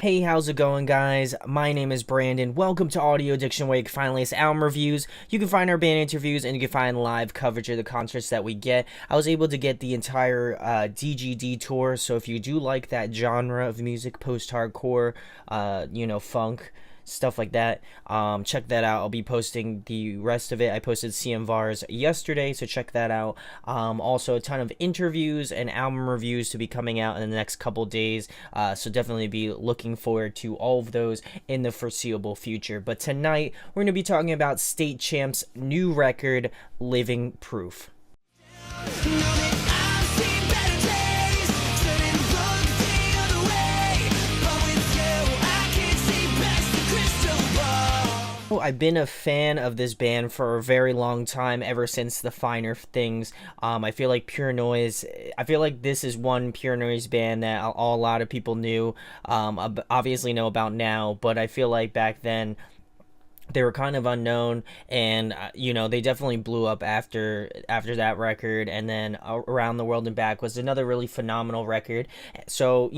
Hey, how's it going, guys? My name is Brandon. Welcome to Audio Addiction, where you can find latest album reviews, you can find our band interviews, and you can find live coverage of the concerts that we get. I was able to get the entire DGD tour, so if you do like that genre of music, post-hardcore, funk, stuff like that, check that out. I'll be posting the rest of it. I posted CM Vars yesterday, so check that out. Also a ton of interviews and album reviews to be coming out in the next couple days, so definitely be looking forward to all of those in the foreseeable future. But tonight we're going to be talking about State Champ's new record, Living Proof. I've been a fan of this band for a very long time, ever since the Finer Things. I feel like Pure Noise, I feel like this is one Pure Noise band that a lot of people knew, obviously know about now, but I feel like back then they were kind of unknown, and they definitely blew up after that record. And then Around the World and Back was another really phenomenal record. So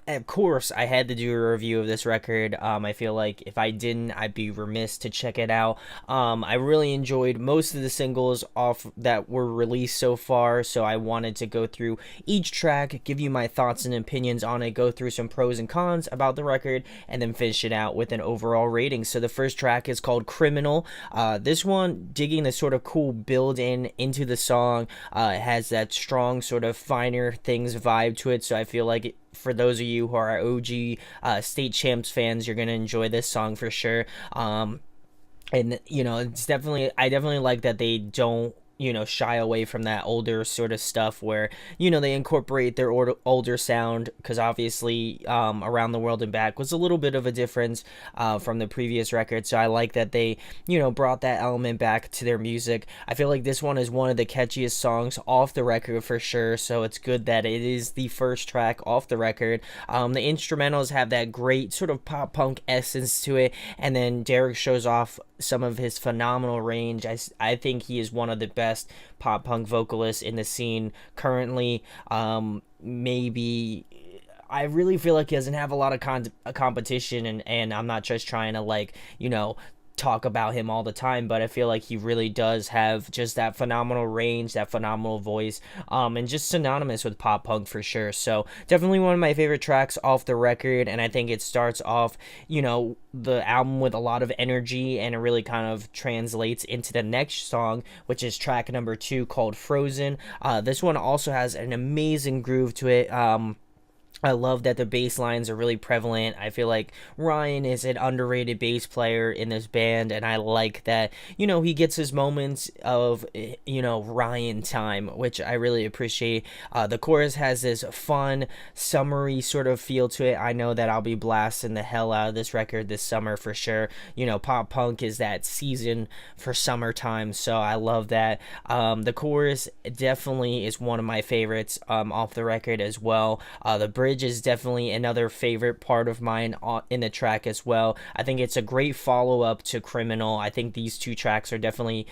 of course, I had to do a review of this record. I feel like if I didn't, I'd be remiss to check it out. I really enjoyed most of the singles off that were released so far, so I wanted to go through each track, give you my thoughts and opinions on it, go through some pros and cons about the record, and then finish it out with an overall rating. So the first track is called Criminal. This one, digging the sort of cool build-in into the song. It has that strong sort of Finer Things vibe to it, so I feel like for those of you who are OG State Champs fans, you're gonna enjoy this song for sure. And it's I definitely like that they don't shy away from that older sort of stuff where they incorporate their older sound, because obviously Around the World and Back was a little bit of a difference from the previous record. So I like that they brought that element back to their music. I feel like this one is one of the catchiest songs off the record for sure, so it's good that it is the first track off the record. The instrumentals have that great sort of pop punk essence to it, and then Derek shows off some of his phenomenal range. I think he is one of the best pop punk vocalists in the scene currently. Maybe I really feel like he doesn't have a lot of competition, and I'm not just trying to talk about him all the time, but I feel like he really does have just that phenomenal range, that phenomenal voice, and just synonymous with pop punk for sure. So definitely one of my favorite tracks off the record, and I think it starts off the album with a lot of energy, and it really kind of translates into the next song, which is track number 2, called Frozen. This one also has an amazing groove to it. I love that the bass lines are really prevalent. I feel like Ryan is an underrated bass player in this band, and I like that, he gets his moments of, Ryan time, which I really appreciate. The chorus has this fun, summery sort of feel to it. I know that I'll be blasting the hell out of this record this summer for sure. Pop punk is that season for summertime, so I love that. The chorus definitely is one of my favorites off the record as well. The bridge is definitely another favorite part of mine in the track as well. I think it's a great follow-up to Criminal. I think these two tracks are definitely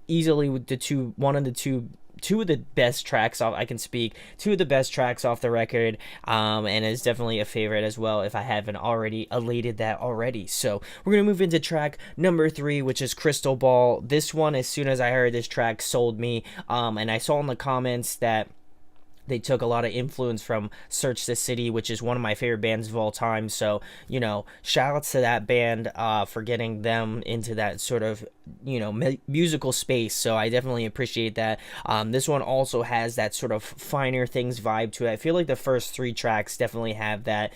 easily two of the best tracks off. I can speak two of the best tracks off the record, and it's definitely a favorite as well if I haven't already elated that already. So we're gonna move into track number 3, which is Crystal Ball. This one, as soon as I heard this track, sold me, and I saw in the comments that they took a lot of influence from Search the City, which is one of my favorite bands of all time. So, shout outs to that band for getting them into that sort of, musical space. So I definitely appreciate that. This one also has that sort of Finer Things vibe to it. I feel like the first 3 tracks definitely have that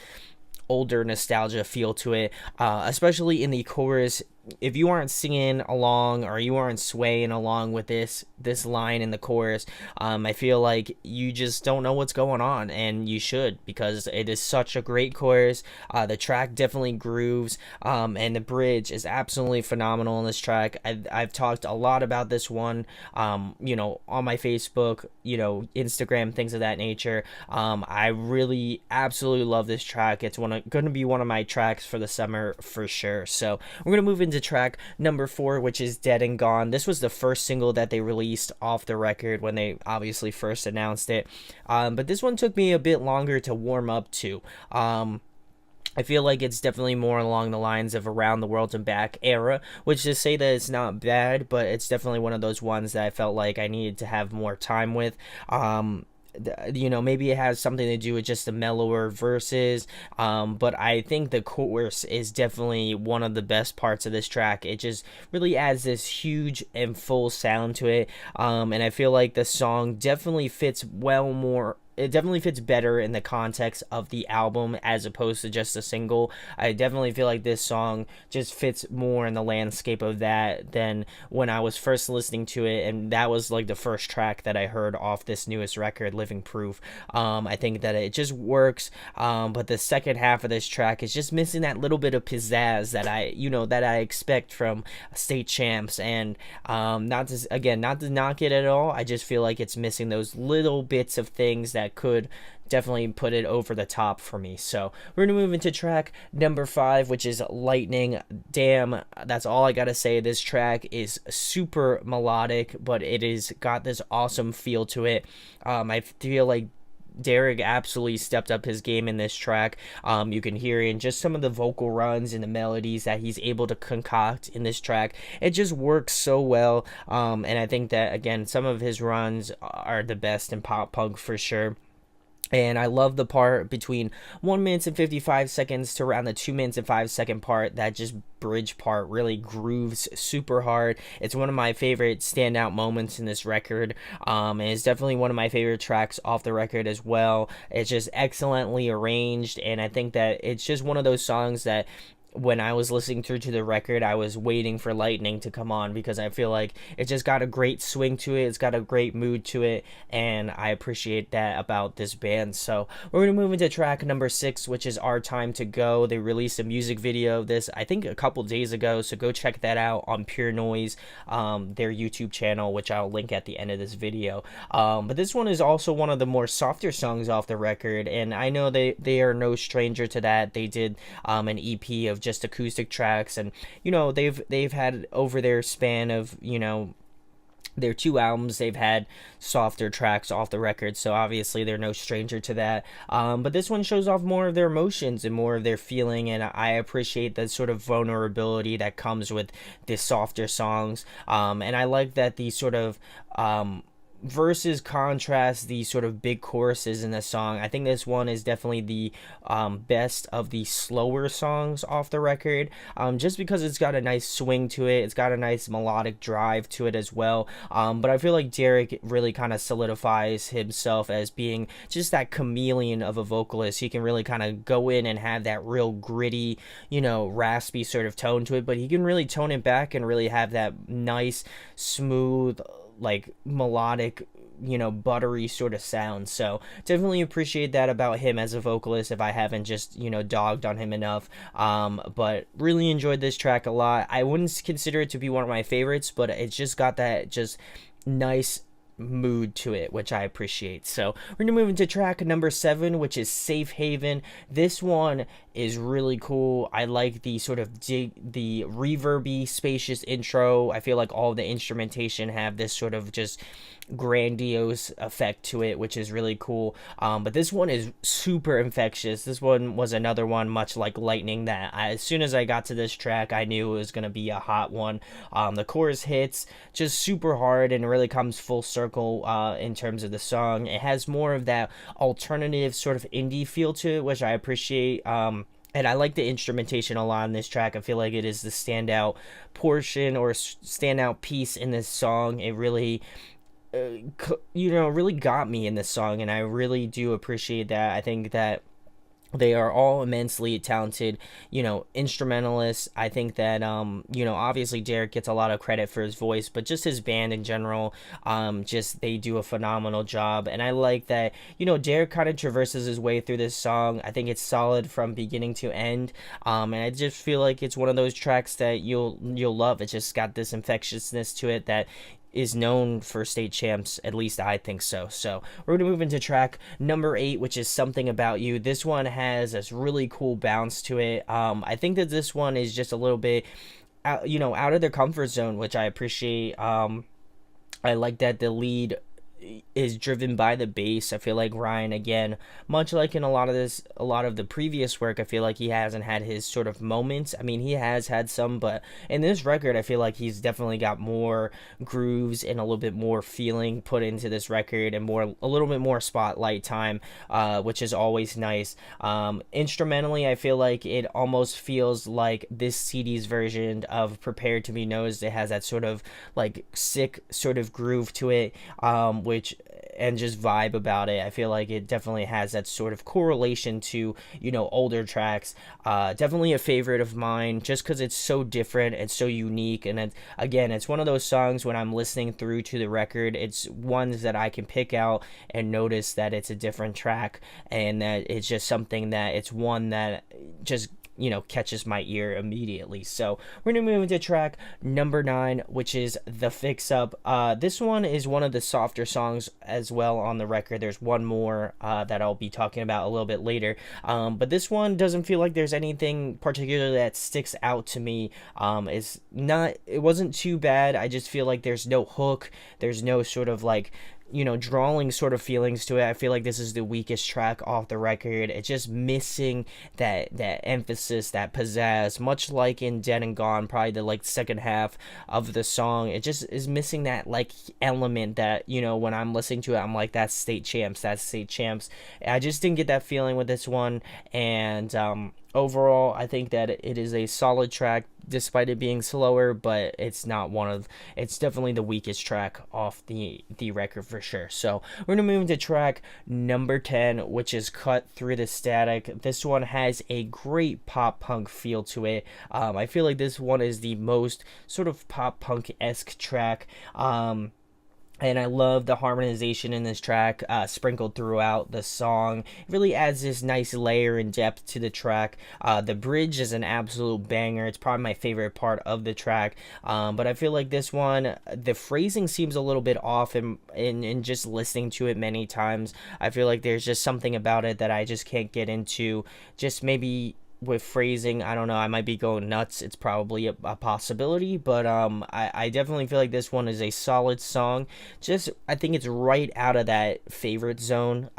older nostalgia feel to it, especially in the chorus. If you aren't singing along, or you aren't swaying along with this line in the chorus, I feel like you just don't know what's going on, and you should, because it is such a great chorus. The track definitely grooves, and the bridge is absolutely phenomenal in this track. I've talked a lot about this one, on my Facebook, Instagram, things of that nature. I really absolutely love this track. It's going to be one of my tracks for the summer for sure. So we're going to move into track number 4, which is Dead and Gone. This was the first single that they released off the record when they obviously first announced it, but this one took me a bit longer to warm up to. I feel like it's definitely more along the lines of Around the World and Back era, which to say that it's not bad, but it's definitely one of those ones that I felt like I needed to have more time with. Maybe it has something to do with just the mellower verses, but I think the chorus is definitely one of the best parts of this track. It just really adds this huge and full sound to it, and I feel like the song definitely fits well more, it definitely fits better in the context of the album as opposed to just a single. I definitely feel like this song just fits more in the landscape of that than when I was first listening to it, and that was like the first track that I heard off this newest record, Living Proof. I think that it just works, but the second half of this track is just missing that little bit of pizzazz that I expect from State Champs, and not to knock it at all. I just feel like it's missing those little bits of things that could definitely put it over the top for me. So we're gonna move into track number 5, which is Lightning. Damn, that's all I gotta say. This track is super melodic, but it is got this awesome feel to it. I feel like Derek absolutely stepped up his game in this track. You can hear in just some of the vocal runs and the melodies that he's able to concoct in this track. It just works so well. And I think that, again, some of his runs are the best in pop punk for sure. And I love the part between 1 minute and 55 seconds to around the 2 minutes and 5 second part. That just bridge part really grooves super hard. It's one of my favorite standout moments in this record. And it's definitely one of my favorite tracks off the record as well. It's just excellently arranged. And I think that it's just one of those songs that when I was listening through to the record, I was waiting for Lightning to come on because I feel like it just got a great swing to it. It's got a great mood to it, and I appreciate that about this band. So we're going to move into track number 6, which is Our Time to Go. They released a music video of this, I think, a couple days ago, so go check that out on Pure Noise, their YouTube channel, which I'll link at the end of this video. But this one is also one of the more softer songs off the record, and I know they are no stranger to that. They did an EP of just acoustic tracks, and they've had over their span of their 2 albums, they've had softer tracks off the record, so obviously they're no stranger to that. But this one shows off more of their emotions and more of their feeling, and I appreciate the sort of vulnerability that comes with the softer songs. And I like that these sort of versus contrast these sort of big choruses in the song. I think this one is definitely the best of the slower songs off the record, just because it's got a nice swing to it. It's got a nice melodic drive to it as well. But I feel like Derek really kind of solidifies himself as being just that chameleon of a vocalist. He can really kind of go in and have that real gritty, raspy sort of tone to it, but he can really tone it back and really have that nice, smooth, like melodic, buttery sort of sound. So definitely appreciate that about him as a vocalist if I haven't just dogged on him enough. But really enjoyed this track a lot. I wouldn't consider it to be one of my favorites, but it's just got that just nice mood to it, which I appreciate. So we're gonna move into track number 7, which is Safe Haven. This one is really cool. I like the sort of the reverby, spacious intro. I feel like all the instrumentation have this sort of just grandiose effect to it, which is really cool. But this one is super infectious. This one was another one, much like Lightning, that as soon as I got to this track, I knew it was going to be a hot one. The chorus hits just super hard and really comes full circle in terms of the song. It has more of that alternative sort of indie feel to it, which I appreciate. And I like the instrumentation a lot in this track. I feel like it is the standout portion or standout piece in this song. It really really got me in this song, and I really do appreciate that. I think that they are all immensely talented, instrumentalists. I think that, obviously Derek gets a lot of credit for his voice, but just his band in general, they do a phenomenal job. And I like that, Derek kind of traverses his way through this song. I think it's solid from beginning to end. And I just feel like it's one of those tracks that you'll love. It's just got this infectiousness to it that is known for State Champs, at least I think so. So we're going to move into track number 8, which is Something About You. This one has this really cool bounce to it. I think that this one is just a little bit out of their comfort zone, which I appreciate. I like that the lead is driven by the bass. I feel like Ryan, again, much like in a lot of the previous work, I feel like he hasn't had his sort of moments. I mean, he has had some, but in this record, I feel like he's definitely got more grooves and a little bit more feeling put into this record, and a little bit more spotlight time, which is always nice. Instrumentally, I feel like it almost feels like this CD's version of Prepared to Be Nosed. It has that sort of like sick sort of groove to it, which and just vibe about it. I feel like it definitely has that sort of correlation to, older tracks. Definitely a favorite of mine just because it's so different, it's so unique, and again, it's one of those songs when I'm listening through to the record, it's ones that I can pick out and notice that it's a different track, and that it's just something that it's one that just catches my ear immediately. So we're gonna move into track number 9, which is The Fix Up. This one is one of the softer songs as well on the record. There's one more that I'll be talking about a little bit later, but this one doesn't feel like there's anything particular that sticks out to me. It wasn't too bad. I just feel like there's no hook, there's no sort of like drawing sort of feelings to it. I feel like this is the weakest track off the record. It's just missing that emphasis, that pizzazz, much like in Dead and Gone, probably the like second half of the song. It just is missing that like element that, when I'm listening to it, I'm like, that's State Champs, that's State Champs. I just didn't get that feeling with this one, and overall, I think that it is a solid track despite it being slower, but it's definitely the weakest track off the record for sure. So we're gonna move into track number 10, which is Cut Through the Static. This one has a great pop punk feel to it. I feel like this one is the most sort of pop punk-esque track. And I love the harmonization in this track, sprinkled throughout the song. It really adds this nice layer and depth to the track. The bridge is an absolute banger. It's probably my favorite part of the track. But I feel like this one, the phrasing seems a little bit off in just listening to it many times. I feel like there's just something about it that I just can't get into. Just maybe with phrasing, I don't know, I might be going nuts. It's probably a possibility, but I definitely feel like this one is a solid song. Just, I think it's right out of that favorite zone.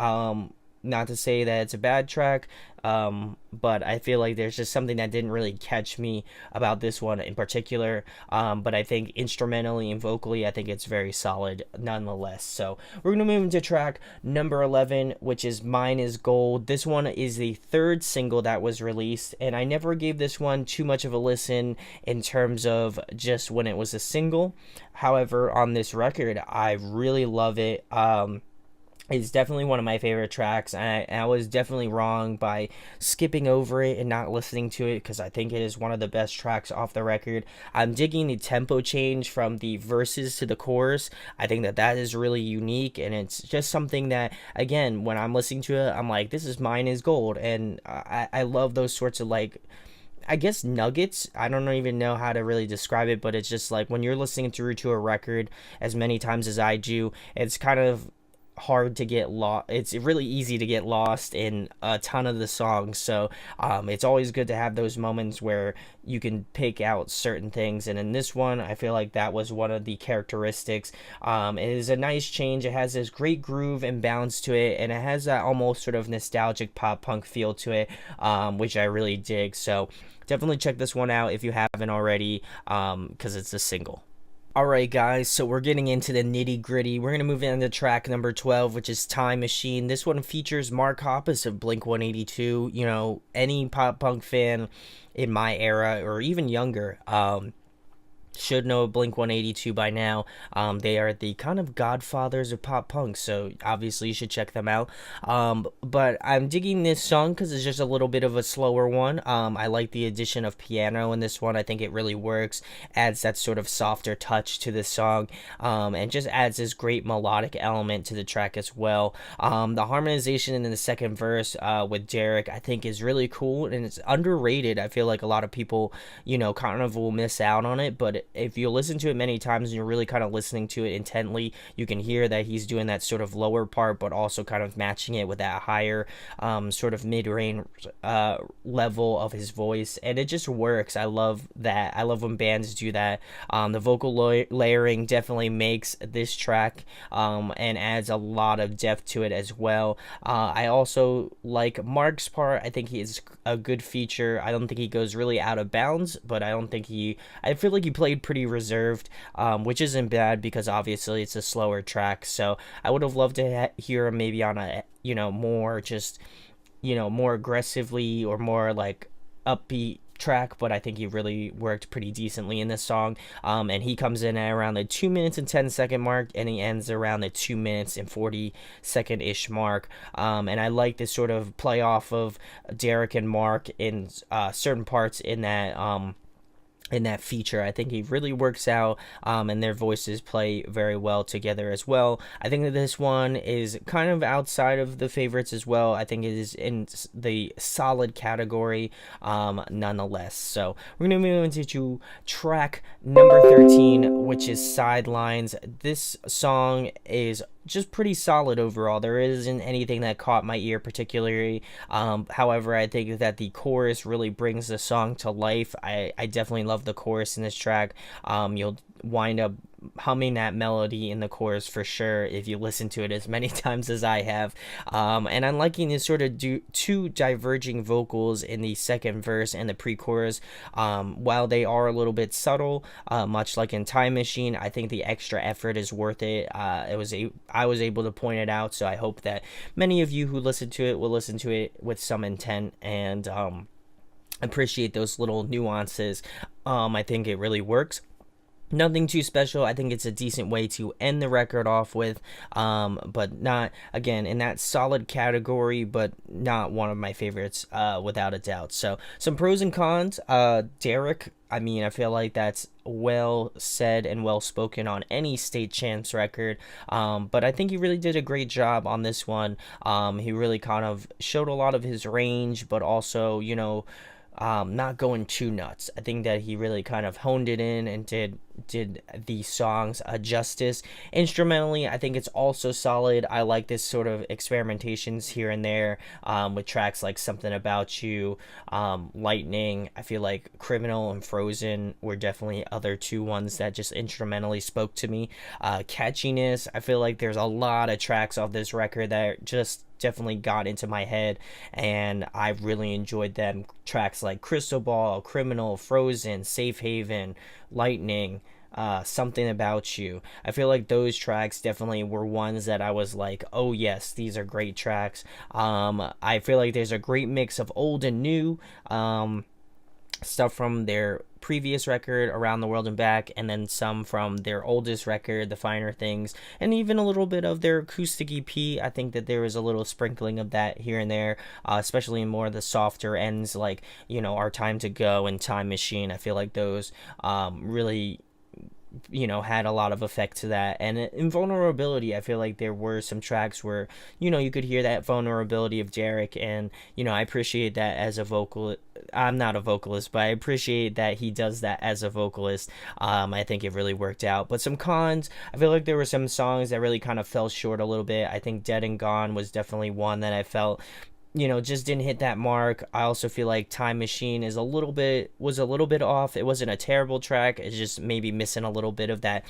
Not to say that it's a bad track, but I feel like there's just something that didn't really catch me about this one in particular. But I think instrumentally and vocally, I think it's very solid nonetheless. So we're gonna move into track number 11, which is Mine Is Gold. This one is the third single that was released, and I never gave this one too much of a listen in terms of just when it was a single. However, on this record, I really love it. It's definitely one of my favorite tracks, and I was definitely wrong by skipping over it and not listening to it, because I think it is one of the best tracks off the record. I'm digging the tempo change from the verses to the chorus. I think that is really unique, and it's just something that, again, when I'm listening to it, I'm like, this is Mine Is Gold, and I love those sorts of, like, I guess nuggets. I don't even know how to really describe it, but it's just like when you're listening through to a record as many times as I do, it's kind of hard to get lost. It's really easy to get lost in a ton of the songs, so it's always good to have those moments where you can pick out certain things, and in this one, I feel like that was one of the characteristics. It is a nice change. It has this great groove and bounce to it, and it has that almost sort of nostalgic pop punk feel to it, which I really dig. So definitely check this one out if you haven't already, because it's a single. Alright guys, so we're getting into the nitty gritty. We're going to move into track number 12, which is Time Machine. This one features Mark Hoppus of Blink-182. Any pop punk fan in my era or even younger should know Blink-182 by now. They are the kind of godfathers of pop punk, so obviously you should check them out. But I'm digging this song because it's just a little bit of a slower one. I like the addition of piano in this one. I think it really works, adds that sort of softer touch to the song, and just adds this great melodic element to the track as well. The harmonization in the second verse with Derek, I think, is really cool, and it's underrated. I feel like a lot of people, kind of will miss out on it, but if you listen to it many times and you're really kind of listening to it intently, you can hear that he's doing that sort of lower part, but also kind of matching it with that higher sort of mid-range level of his voice, and it just works. I love that. I love when bands do that. The vocal layering definitely makes this track and adds a lot of depth to it as well. I also like Mark's part. I think he is a good feature. I don't think he goes really out of bounds, but I don't think he. I feel like he played pretty reserved, which isn't bad because obviously it's a slower track. So I would have loved to hear him maybe on a more just more aggressively or more like upbeat track, but I think he really worked pretty decently in this song. And he comes in at around the 2 minutes and 10 second mark, and he ends around the 2 minutes and 40 second ish mark. And I like this sort of play off of Derek and Mark in certain parts in that feature. I think he really works out, and their voices play very well together as well. I think that this one is kind of outside of the favorites as well. I think it is in the solid category, nonetheless. So we're going to move into track number 13, which is Sidelines. This song is just pretty solid overall. There isn't anything that caught my ear particularly. However, I think that the chorus really brings the song to life. I definitely love the chorus in this track. You'll wind up humming that melody in the chorus for sure if you listen to it as many times as I have. And I'm liking this sort of two diverging vocals in the second verse and the pre-chorus. While they are a little bit subtle, much like in Time Machine, I think the extra effort is worth it. I was able to point it out, so I hope that many of you who listen to it will listen to it with some intent and appreciate those little nuances. I think it really works. Nothing too special. I think it's a decent way to end the record off with, but not, again, in that solid category, but not one of my favorites, without a doubt. So some pros and cons. Derek, I mean, I feel like that's well said and well spoken on any State Chance record, but I think he really did a great job on this one. He really kind of showed a lot of his range, but also, not going too nuts. I think that he really kind of honed it in and did the songs justice. Instrumentally, I think it's also solid. I like this sort of experimentations here and there, with tracks like Something About You, Lightning. I feel like Criminal and Frozen were definitely other two ones that just instrumentally spoke to me. Catchiness, I feel like there's a lot of tracks off this record that just definitely got into my head, and I really enjoyed them. Tracks like Crystal Ball, Criminal, Frozen, Safe Haven, Lightning, Something About You. I feel like those tracks definitely were ones that I was like, oh yes, these are great tracks. I feel like there's a great mix of old and new stuff from their previous record, Around the World and Back, and then some from their oldest record, The Finer Things, and even a little bit of their acoustic EP. I think that there was a little sprinkling of that here and there, especially in more of the softer ends, like, Our Time to Go and Time Machine. I feel like those really had a lot of effect to that. And in Vulnerability, I feel like there were some tracks where you could hear that vulnerability of Derek, and I appreciate that as a vocal. I'm not a vocalist, but I appreciate that he does that as a vocalist. I think it really worked out. But some cons, I feel like there were some songs that really kind of fell short a little bit. I think Dead and Gone was definitely one that I felt just didn't hit that mark. I also feel like Time Machine was a little bit off. It wasn't a terrible track. It's just maybe missing a little bit of that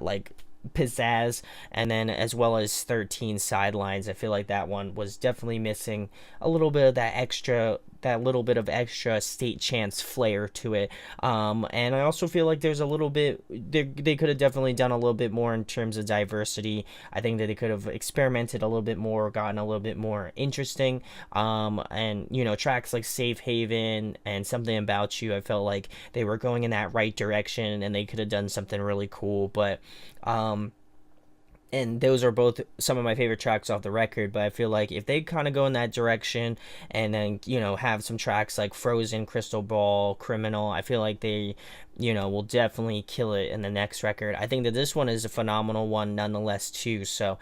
like pizzazz. And then as well as 13 Sidelines, I feel like that one was definitely missing a little bit of that little bit of extra State Chance flair to it. And I also feel like there's a little bit, they could have definitely done a little bit more in terms of diversity. I think that they could have experimented a little bit more, gotten a little bit more interesting. And tracks like Safe Haven and Something About You, I felt like they were going in that right direction and they could have done something really cool. But and those are both some of my favorite tracks off the record, but I feel like if they kind of go in that direction and then have some tracks like Frozen, Crystal Ball, Criminal, I feel like they will definitely kill it in the next record. I think that this one is a phenomenal one nonetheless too. So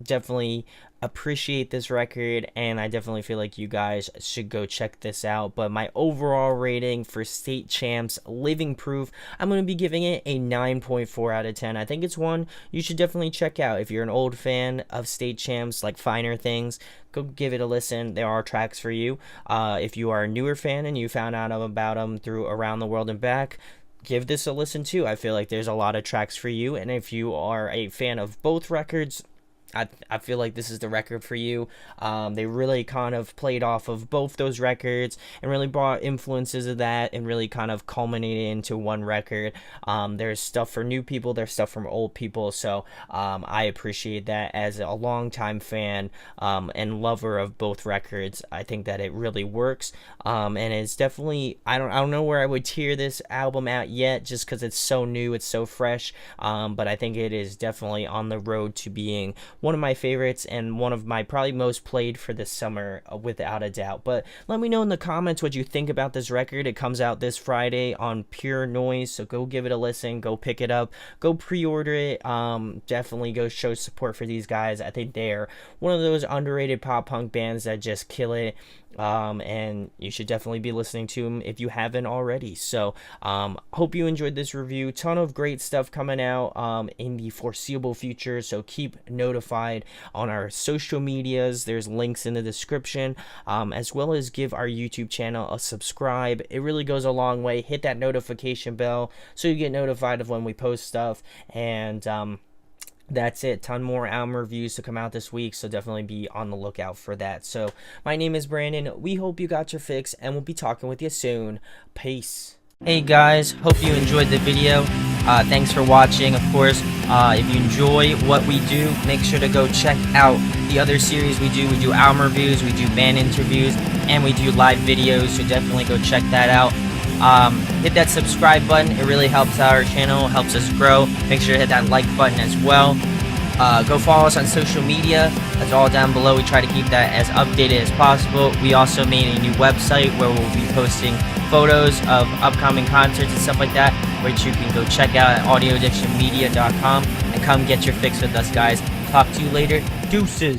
definitely appreciate this record, and I definitely feel like you guys should go check this out. But my overall rating for State Champs Living Proof, I'm going to be giving it a 9.4 out of 10. I think it's one you should definitely check out. If you're an old fan of State Champs, like Finer Things, go give it a listen. There are tracks for you. If you are a newer fan and you found out about them through Around the World and Back, give this a listen too. I feel like there's a lot of tracks for you. And if you are a fan of both records, I feel like this is the record for you. They really kind of played off of both those records and really brought influences of that and really kind of culminated into one record. There's stuff for new people, there's stuff from old people, so I appreciate that as a longtime fan and lover of both records. I think that it really works, and it's definitely, I don't know where I would tier this album at yet, just because it's so new, it's so fresh, but I think it is definitely on the road to being one of my favorites and one of my probably most played for this summer, without a doubt. But let me know in the comments what you think about this record. It comes out this Friday on Pure Noise, so go give it a listen, go pick it up, go pre-order it. Definitely go show support for these guys. I think they're one of those underrated pop punk bands that just kill it. And you should definitely be listening to them if you haven't already. So hope you enjoyed this review. Ton of great stuff coming out in the foreseeable future, so keep notified on our social medias. There's links in the description, as well as give our YouTube channel a subscribe. It really goes a long way. Hit that notification bell so you get notified of when we post stuff. And that's it. Ton more album reviews to come out this week, so definitely be on the lookout for that. So my name is Brandon. We hope you got your fix, and we'll be talking with you soon. Peace. Hey guys, hope you enjoyed the video. Thanks for watching. Of course, if you enjoy what we do, make sure to go check out the other series we do. We do album reviews, we do band interviews, and we do live videos, so definitely go check that out. Hit that subscribe button. It really helps out our channel, helps us grow. Make sure to hit that like button as well. Go follow us on social media. That's all down below. We try to keep that as updated as possible. We also made a new website where we'll be posting photos of upcoming concerts and stuff like that, which you can go check out at audioaddictionmedia.com, and come get your fix with us, guys. Talk to you later. Deuces.